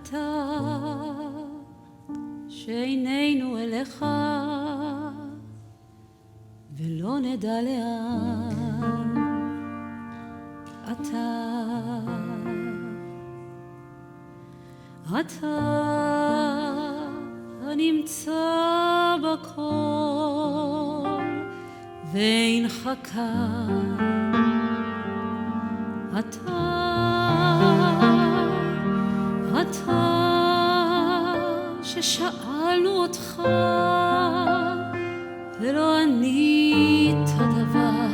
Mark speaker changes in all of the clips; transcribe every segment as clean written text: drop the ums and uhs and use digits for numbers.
Speaker 1: אתה שעינינו אליך ולא נדע לאן אתה הנמצא בכל ואינך כאן אתה ששאלנו אותך ולא ענית דבר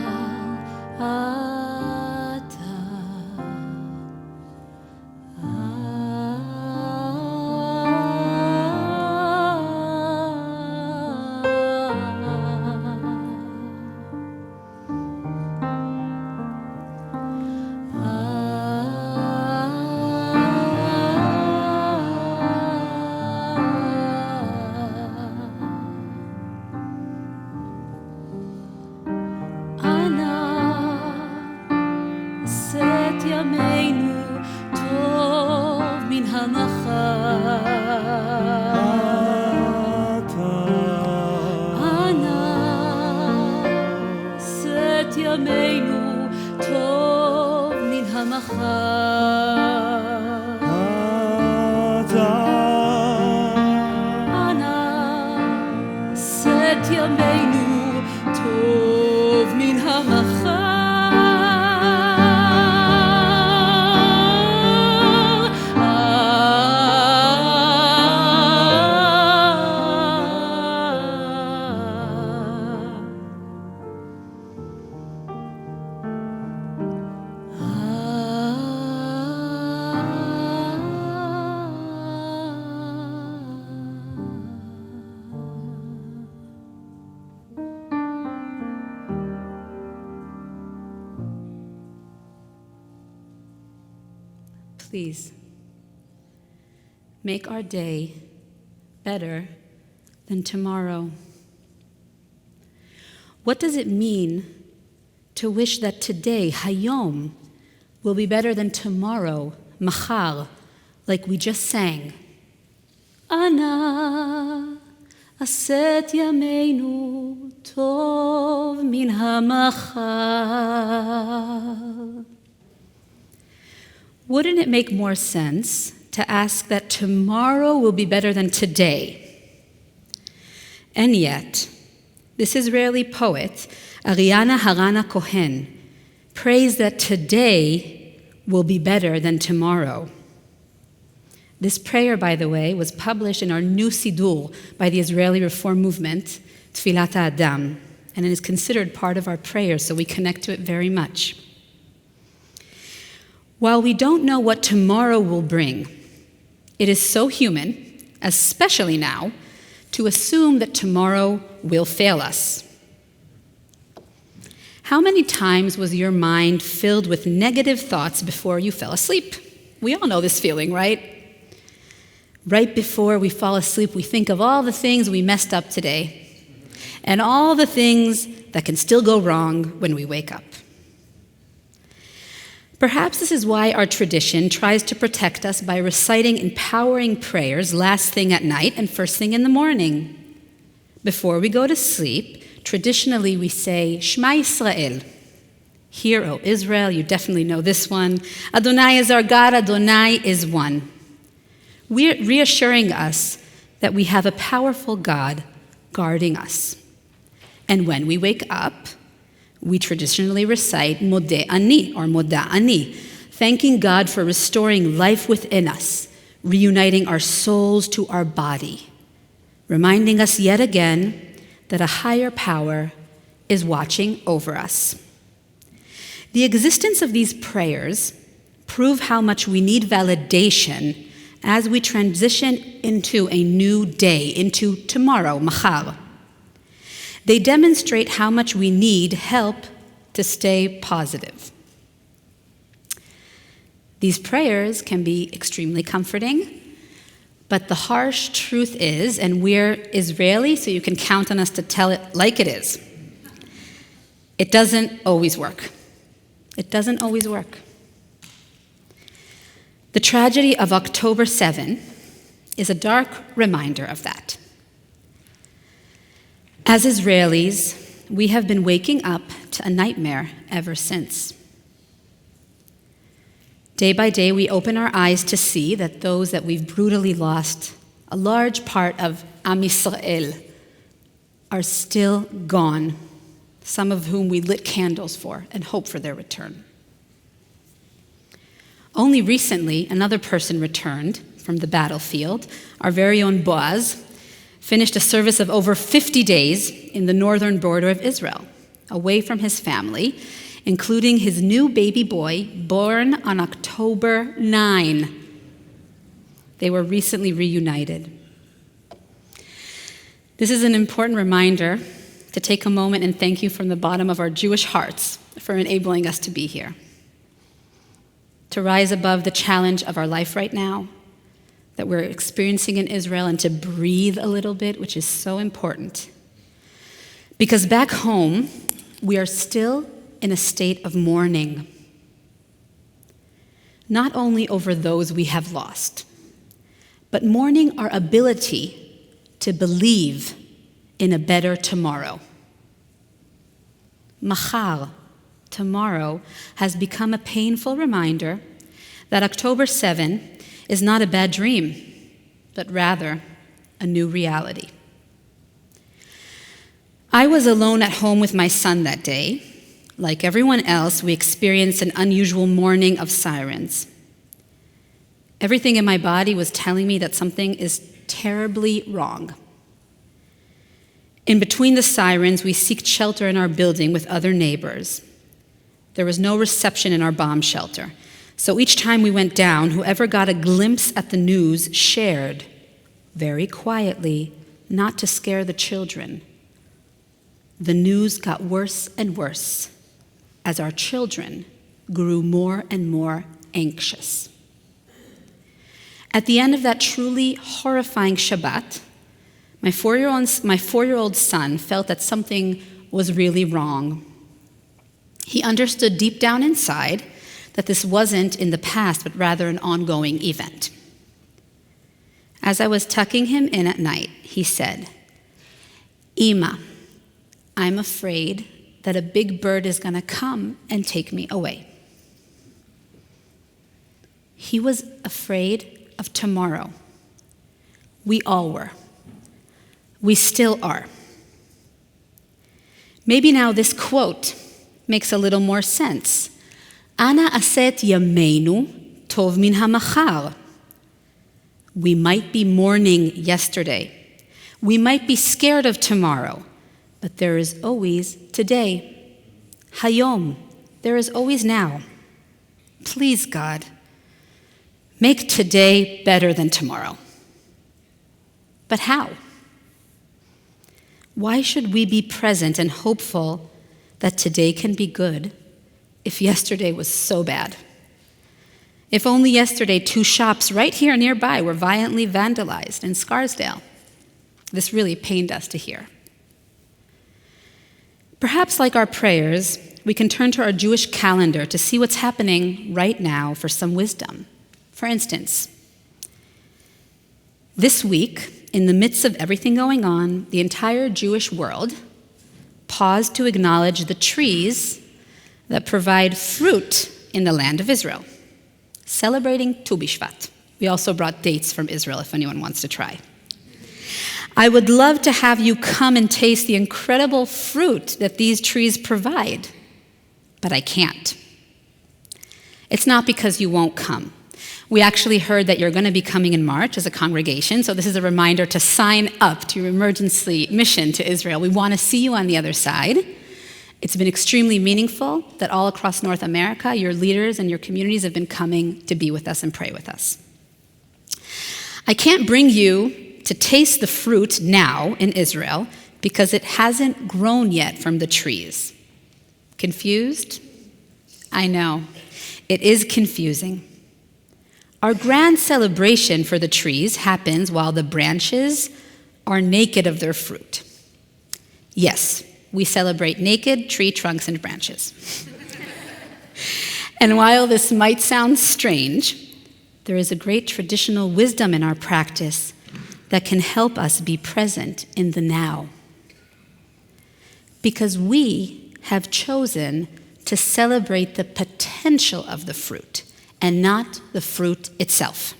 Speaker 1: ימינו טוב מן המחר אנא שאת ימינו טוב מן המחר אנא שאת ימינו טוב מן המחר Please, make our day better than tomorrow. What does it mean to wish that today, hayom, will be better than tomorrow, machar, like we just sang? Ana aset yameinu tov min hamachar. Wouldn't it make more sense to ask that tomorrow will be better than today? And yet, this Israeli poet, Ariana Harana Cohen, prays that today will be better than tomorrow. This prayer, by the way, was published in our new Siddur by the Israeli Reform Movement, Tfilat Adam, and it is considered part of our prayers, so we connect to it very much. While we don't know what tomorrow will bring, it is so human, especially now, to assume that tomorrow will fail us. How many times was your mind filled with negative thoughts before you fell asleep? We all know this feeling, right? Right before we fall asleep, we think of all the things we messed up today and all the things that can still go wrong when we wake up. Perhaps this is why our tradition tries to protect us by reciting empowering prayers last thing at night and first thing in the morning. Before we go to sleep, traditionally we say, Shema Yisrael. Hear, O Israel, you definitely know this one. Adonai is our God, Adonai is one. We're reassuring us that we have a powerful God guarding us. And when we wake up, we traditionally recite Modeh Ani, or Moda Ani, thanking God for restoring life within us, reuniting our souls to our body, reminding us yet again that a higher power is watching over us. The existence of these prayers prove how much we need validation as we transition into a new day, into tomorrow, machar. They demonstrate how much we need help to stay positive. These prayers can be extremely comforting, but the harsh truth is, and we're Israeli, so you can count on us to tell it like it is, it doesn't always work. It doesn't always work. The tragedy of October 7 is a dark reminder of that. As Israelis, we have been waking up to a nightmare ever since. Day by day, we open our eyes to see that those that we've brutally lost, a large part of Am Yisrael, are still gone, some of whom we lit candles for and hope for their return. Only recently, another person returned from the battlefield. Our very own Boaz finished a service of over 50 days in the northern border of Israel, away from his family, including his new baby boy, born on October 9. They were recently reunited. This is an important reminder to take a moment and thank you from the bottom of our Jewish hearts for enabling us to be here, to rise above the challenge of our life right now that we're experiencing in Israel, and to breathe a little bit, which is so important. Because back home, we are still in a state of mourning, not only over those we have lost, but mourning our ability to believe in a better tomorrow. Machar, tomorrow, has become a painful reminder that October 7 is not a bad dream, but rather a new reality. I was alone at home with my son that day. Like everyone else, we experienced an unusual morning of sirens. Everything in my body was telling me that something is terribly wrong. In between the sirens, we sought shelter in our building with other neighbors. There was no reception in our bomb shelter. So each time we went down, whoever got a glimpse at the news shared, very quietly, not to scare the children. The news got worse and worse as our children grew more and more anxious. At the end of that truly horrifying Shabbat, my four-year-old son felt that something was really wrong. He understood deep down inside that this wasn't in the past, but rather an ongoing event. As I was tucking him in at night, he said, "Ima, I'm afraid that a big bird is going to come and take me away." He was afraid of tomorrow. We all were. We still are. Maybe now this quote makes a little more sense. Ana aset yameinu tov min hamachar. We might be mourning yesterday. We might be scared of tomorrow, but there is always today. Hayom, there is always now. Please, God, make today better than tomorrow. But how? Why should we be present and hopeful that today can be good if yesterday was so bad? If only yesterday 2 shops right here nearby were violently vandalized in Scarsdale. This really pained us to hear. Perhaps like our prayers, we can turn to our Jewish calendar to see what's happening right now for some wisdom. For instance, this week, in the midst of everything going on, the entire Jewish world paused to acknowledge the trees that provide fruit in the land of Israel, celebrating Tu B'Shvat. We also brought dates from Israel if anyone wants to try. I would love to have you come and taste the incredible fruit that these trees provide, but I can't. It's not because you won't come. We actually heard that you're going to be coming in March as a congregation, so this is a reminder to sign up to your emergency mission to Israel. We want to see you on the other side. It's been extremely meaningful that all across North America, your leaders and your communities have been coming to be with us and pray with us. I can't bring you to taste the fruit now in Israel because it hasn't grown yet from the trees. Confused? I know. It is confusing. Our grand celebration for the trees happens while the branches are naked of their fruit. Yes, we celebrate naked tree trunks and branches. And while this might sound strange, there is a great traditional wisdom in our practice that can help us be present in the now. Because we have chosen to celebrate the potential of the fruit and not the fruit itself.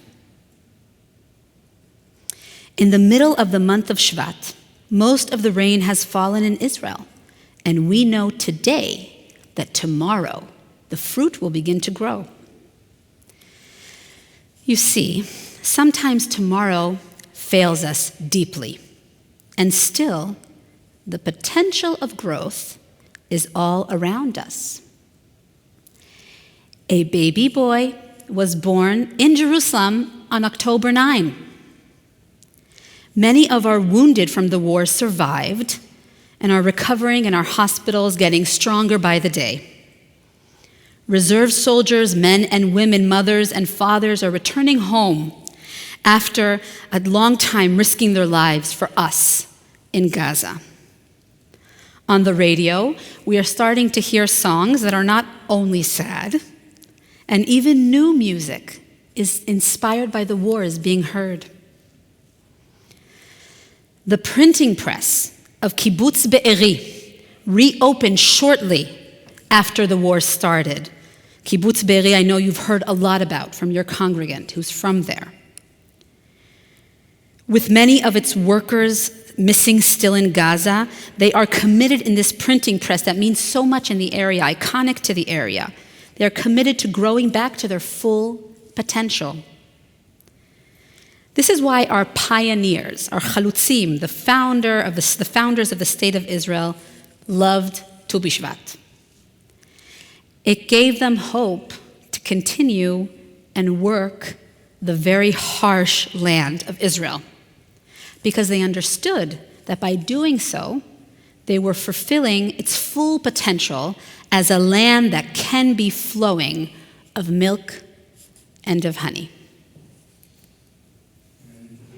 Speaker 1: In the middle of the month of Shvat, most of the rain has fallen in Israel, and we know today that tomorrow the fruit will begin to grow. You see, sometimes tomorrow fails us deeply, and still, the potential of growth is all around us. A baby boy was born in Jerusalem on October 9. Many of our wounded from the war survived and are recovering in our hospitals, getting stronger by the day. Reserve soldiers, men and women, mothers and fathers are returning home after a long time risking their lives for us in Gaza. On the radio, we are starting to hear songs that are not only sad, and even new music is inspired by the war is being heard. The printing press of Kibbutz Be'eri reopened shortly after the war started. Kibbutz Be'eri, I know you've heard a lot about from your congregant who's from there. With many of its workers missing still in Gaza, they are committed in this printing press that means so much in the area, iconic to the area. They're committed to growing back to their full potential. This is why our pioneers, our chalutzim, the founders of the State of Israel, loved Tu B'Shvat. It gave them hope to continue and work the very harsh land of Israel, because they understood that by doing so, they were fulfilling its full potential as a land that can be flowing of milk and of honey.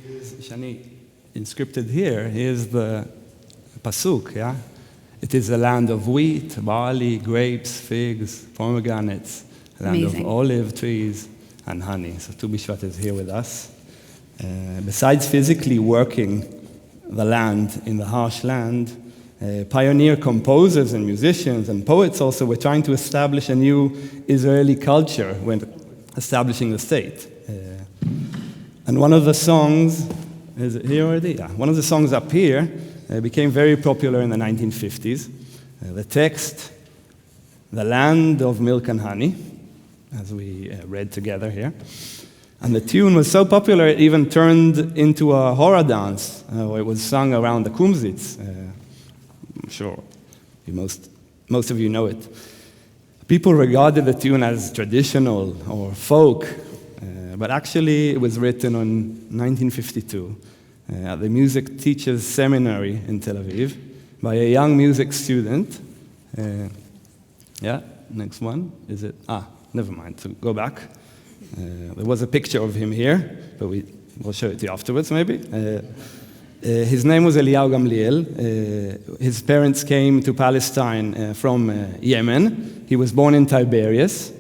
Speaker 2: Here's Shani, inscripted here's the pasuk, yeah? It is a land of wheat, barley, grapes, figs, pomegranates, a land
Speaker 1: Amazing.
Speaker 2: of olive trees and honey. So Tu B'Shvat is here with us. Besides physically working the land in the harsh land, pioneer composers and musicians and poets also were trying to establish a new Israeli culture when establishing the state. And one of the songs, is it here already? Yeah. One of the songs up here became very popular in the 1950s. The text, "The Land of Milk and Honey," as we read together here. And the tune was so popular it even turned into a horror dance. It was sung around the kumzitz. I'm sure most of you know it. People regarded the tune as traditional or folk, but actually it was written in 1952 at the Music Teachers Seminary in Tel Aviv by a young music student. Yeah, next one. Is it? Never mind. So go back. There was a picture of him here, but we'll show it to you afterwards, maybe. His name was Eliyahu Gamliel. His parents came to Palestine from Yemen. He was born in Tiberias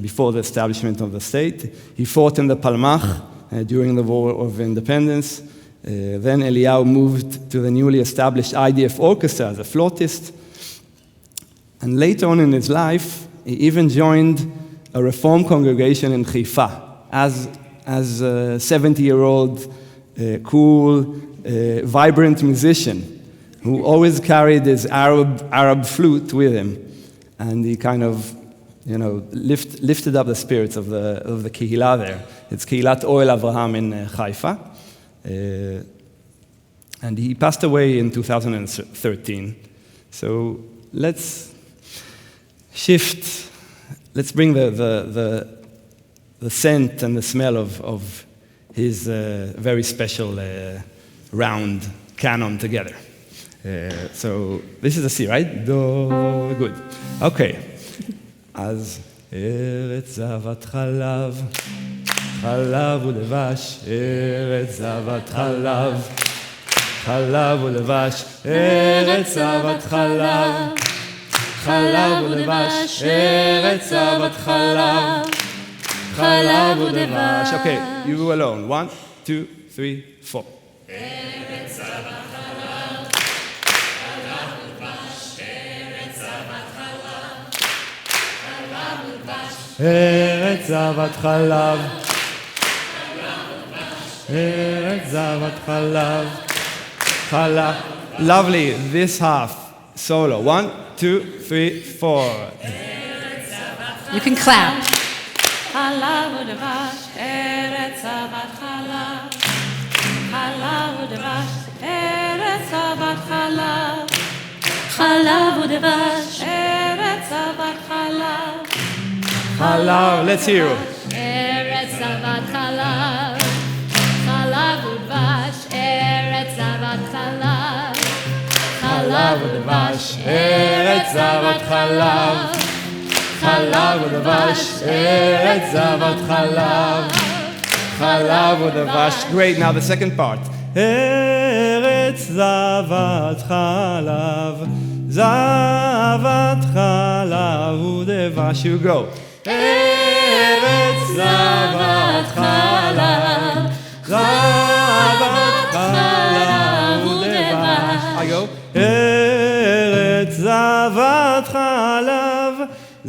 Speaker 2: before the establishment of the state. He fought in the Palmach during the War of Independence. Then Eliyahu moved to the newly established IDF orchestra as a flautist. And later on in his life, he even joined a Reform congregation in Haifa as a 70-year-old cool, vibrant musician who always carried his Arab flute with him, and he kind of, lifted up the spirits of the kehillah there. It's Kehilat Oel Avraham in Haifa, and he passed away in 2013. So let's shift. Let's bring the scent and the smell of his very special round canon together. So this is a C, right? Do, good. Okay. אז ארץ זבת חלב, חלב ולבש, ארץ זבת חלב, חלב ולבש, ארץ זבת חלב, חלב ולבש, ארץ זבת חלב,
Speaker 1: חלב ודבש.
Speaker 2: Okay, you alone. 1, 2, 3, 4. ארץ זבת חלב, ארץ זבת חלב, חלב. Lovely, this half, solo. 1, 2, 3, 4.
Speaker 1: You can clap.
Speaker 3: חלב ודבש, ארץ זבת חלב. חלב ודבש, ארץ זבת חלב. חלב ודבש, ארץ זבת חלב.
Speaker 2: Halav, let's hear you.
Speaker 1: Eretz zavat chalav, chalav udvash. Eretz zavat chalav, chalav udvash.
Speaker 2: Eretz zavat chalav, chalav udvash. Eretz zavat chalav, chalav udvash. Great, now the second part. Eretz zavat chalav, zavat chalav udvash. You go. Eretz zavat chalav, zavat chalav udvash. I go. Eretz zavat chalav,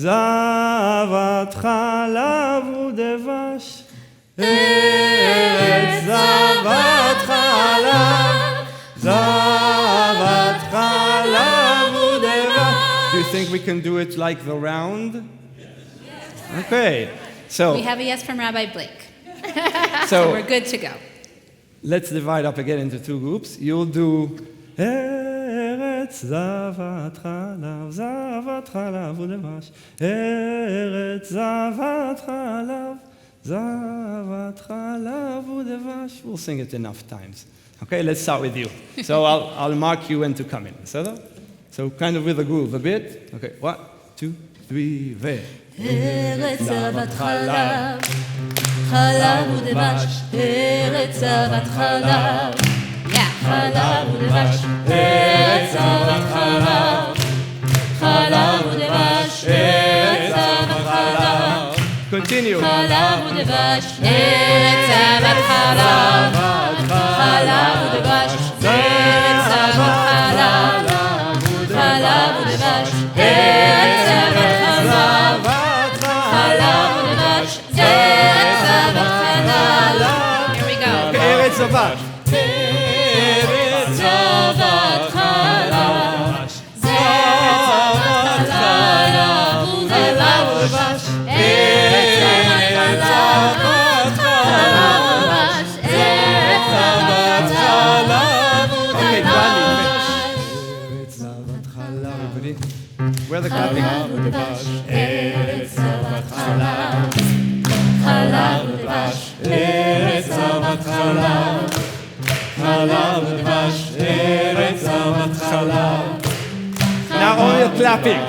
Speaker 2: zavat chalav udvash. Eretz zavat chalav, zavat chalav udvash. Do you think we can do it like the round? Okay, so
Speaker 1: We have a yes from Rabbi Blake.
Speaker 2: So
Speaker 1: We're good to go.
Speaker 2: let's divide up again into two groups. You'll do Eretz zavat chalav, zavat chalav udvash. Eretz zavat chalav, zavat chalav udvash. We'll sing it enough times. Okay, let's start with you. So I'll mark you when to come in. So kind of with a groove a bit. Okay, 1, 2, 3, ve.
Speaker 3: ארץ זבת חלב, חלב ודבש, ארץ זבת חלב. חלב ודבש, ארץ זבת חלב. חלב ודבש, ארץ זבת חלב.
Speaker 2: Continue.
Speaker 3: חלב ודבש, ארץ זבת חלב. חלב ודבש, ארץ זבת חלב. חלב ודבש, ארץ זבת חלב.
Speaker 1: Here we go.
Speaker 2: Eretz zavat.
Speaker 3: ארץ זבת חלב. זבת חלב ודבש. ארץ זבת חלב. ארץ זבת חלב
Speaker 2: Okay,
Speaker 3: ודבש.
Speaker 2: Eretz zavat chalav. Everybody, where the clapping?
Speaker 3: ארץ זבת חלב. חלב ודבש.
Speaker 2: Eretz zavat chalav, chalav udvash. Eretz zavat chalav. Now all your clapping.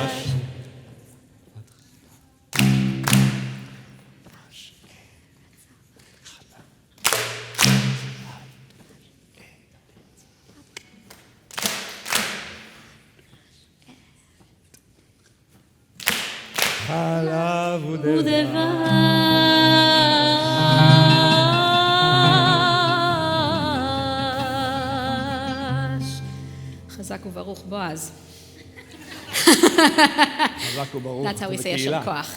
Speaker 2: Chalav udvash.
Speaker 1: ודבש. חזק וברוך בועז. That's how we say Yasher Koach.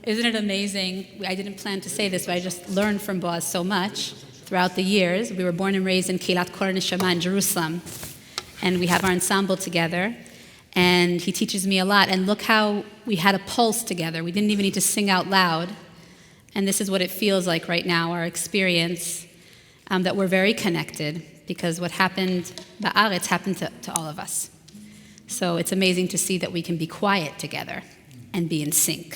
Speaker 1: Isn't it amazing? I didn't plan to say this, but I just learned from Boaz so much throughout the years. We were born and raised in Kilat Kor Neshama in Jerusalem, and we have our ensemble together. And he teaches me a lot. And look how we had a pulse together. We didn't even need to sing out loud. And this is what it feels like right now, our experience, that we're very connected, because what happened ba'aretz happened to all of us. So it's amazing to see that we can be quiet together and be in sync.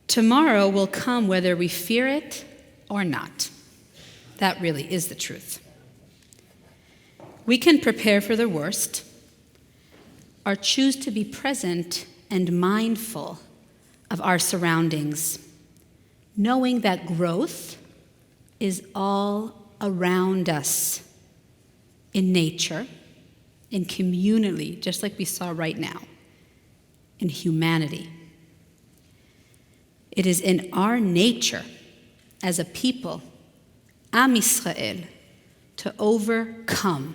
Speaker 1: Tomorrow will come whether we fear it or not. That really is the truth. We can prepare for the worst or choose to be present and mindful of our surroundings, knowing that growth is all around us, in nature, in community, just like we saw right now, in humanity. It is in our nature as a people, Am Yisrael, to overcome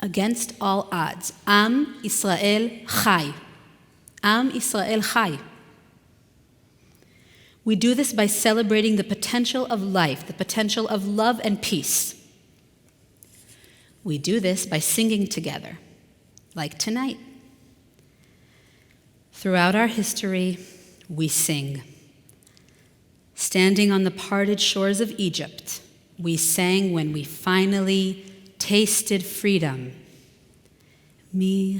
Speaker 1: against all odds. Am Yisrael Chai. Am Yisrael Chai. We do this by celebrating the potential of life, the potential of love and peace. We do this by singing together, like tonight. Throughout our history, we sing. Standing on the parted shores of Egypt, we sang when we finally tasted freedom. Okay,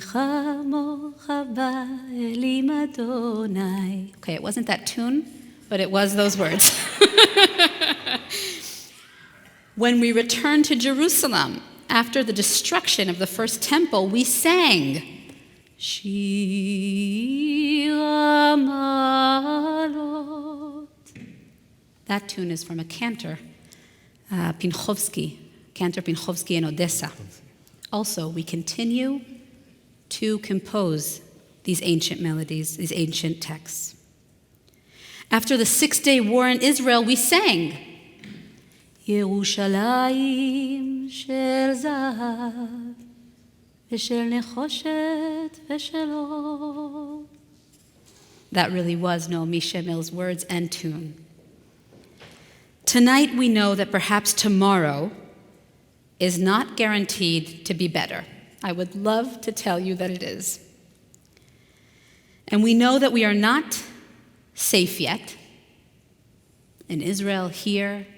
Speaker 1: it wasn't that tune, but it was those words. When we returned to Jerusalem after the destruction of the first temple, we sang, Shir HaMalot. That tune is from a cantor, Cantor Pinchovsky in Odessa. Also, we continue to compose these ancient melodies, these ancient texts. After the 6-day war in Israel, we sang, Yerushalayim shel zahav v'shel nechoshet v'shel or. That really was Naomi Shemel's words and tune. Tonight we know that perhaps tomorrow is not guaranteed to be better. I would love to tell you that it is. And we know that we are not safe yet in Israel, here,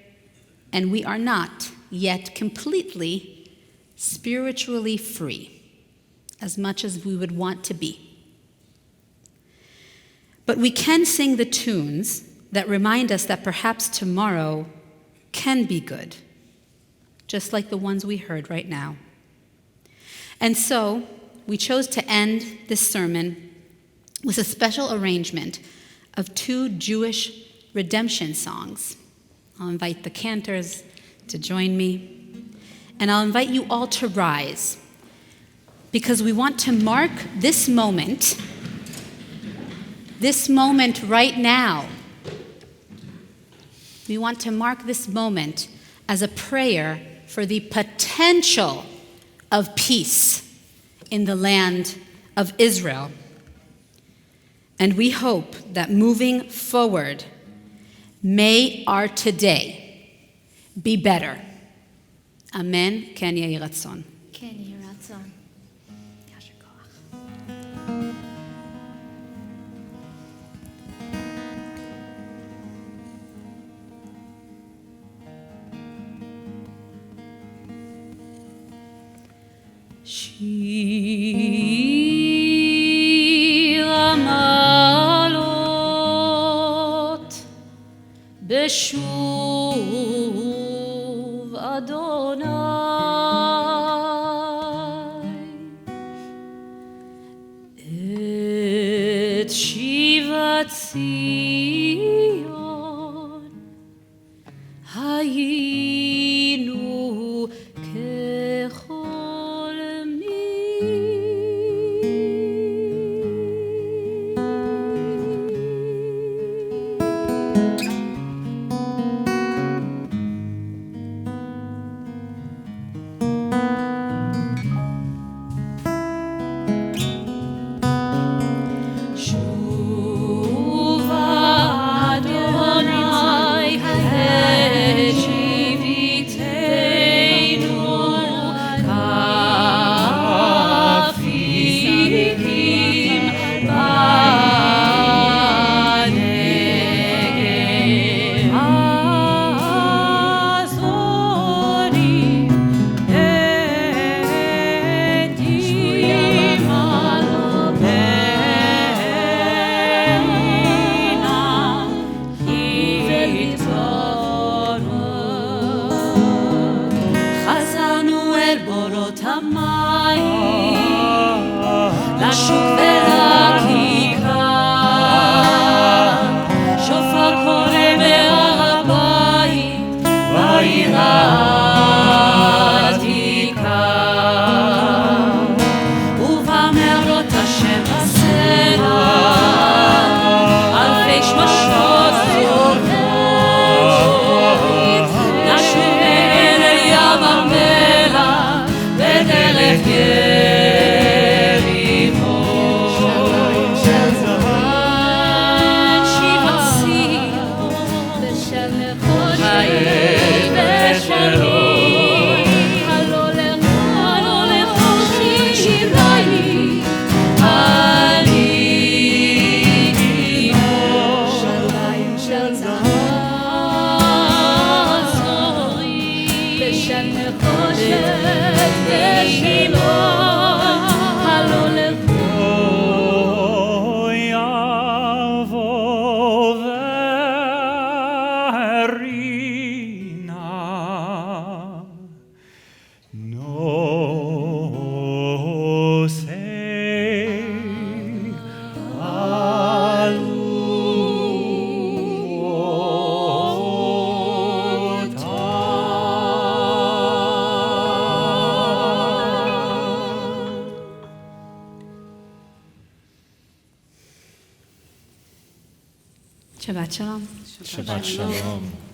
Speaker 1: and we are not yet completely spiritually free, as much as we would want to be. But we can sing the tunes that remind us that perhaps tomorrow can be good, just like the ones we heard right now. And so we chose to end this sermon with a special arrangement of 2 Jewish redemption songs. I'll invite the cantors to join me, and I'll invite you all to rise, because we want to mark this moment right now. We want to mark this moment as a prayer for the potential of peace in the land of Israel. And we hope that moving forward, may our today be better. Amen. Ken yehi ratzon.
Speaker 4: כן, יהי רצון. יישר כוח.
Speaker 1: שיר המעלות בשוב אדוני את שיבת ציון היינו
Speaker 5: ובמרות השם בסלע אלפי שמשות
Speaker 1: Shabbat shalom.
Speaker 3: Shabbat shalom.